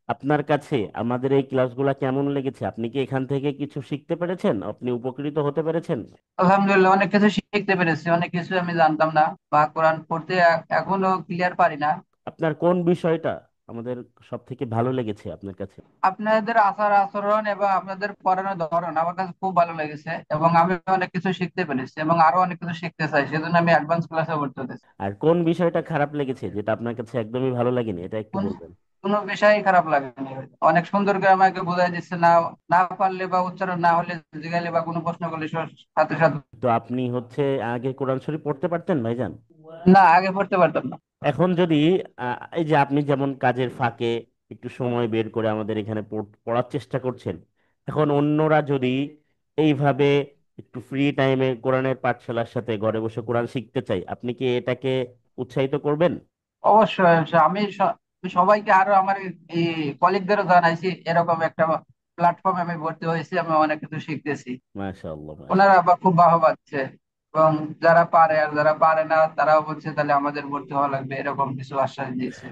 আপনার কাছে আমাদের এই ক্লাসগুলা কেমন লেগেছে? আপনি কি এখান থেকে কিছু শিখতে পেরেছেন? আপনি উপকৃত হতে পেরেছেন? আলহামদুলিল্লাহ, অনেক কিছু শিখতে পেরেছি। অনেক কিছু আমি জানতাম না, বা কোরআন পড়তে এখনো ক্লিয়ার পারি না। আপনার কোন বিষয়টা আমাদের সব থেকে ভালো লেগেছে আপনার কাছে? আপনাদের আচার আচরণ এবং আপনাদের পড়ানোর ধরন আমার কাছে খুব ভালো লেগেছে, এবং আমি অনেক কিছু শিখতে পেরেছি এবং আরো অনেক কিছু শিখতে চাই, সেজন্য আমি অ্যাডভান্স ক্লাসে ভর্তি হতেছি। আর কোন বিষয়টা খারাপ লেগেছে, যেটা আপনার কাছে একদমই ভালো লাগেনি, এটা একটু কোন বলবেন? কোনো বিষয়ই খারাপ লাগেনি। অনেক সুন্দর করে আমাকে বোঝাই দিচ্ছে। না না পারলে বা উচ্চারণ না হলে জিজ্ঞাসা বা কোনো প্রশ্ন করলে সাথে সাথে। তো আপনি আগে কোরআন শরীফ পড়তে পারতেন ভাইজান? না, আগে পড়তে পারতাম না। এখন যদি এই যে আপনি যেমন কাজের ফাঁকে একটু সময় বের করে আমাদের এখানে পড়ার চেষ্টা করছেন, এখন অন্যরা যদি এইভাবে একটু ফ্রি টাইমে কোরআনের পাঠশালার সাথে ঘরে বসে কোরআন শিখতে চাই, আপনি কি এটাকে উৎসাহিত করবেন? অবশ্যই অবশ্যই। আমি সবাইকে আরো আমার এই কলিগদেরও জানাইছি এরকম একটা প্ল্যাটফর্মে আমি ভর্তি হয়েছি, আমি অনেক কিছু শিখতেছি। মাশাআল্লাহ, ওনারা মাশাআল্লাহ। আবার খুব বাহবা দিচ্ছে। এবং যারা পারে আর যারা পারে না তারাও বলছে তাহলে আমাদের ভর্তি হওয়া লাগবে, এরকম কিছু আশ্বাস দিয়েছে।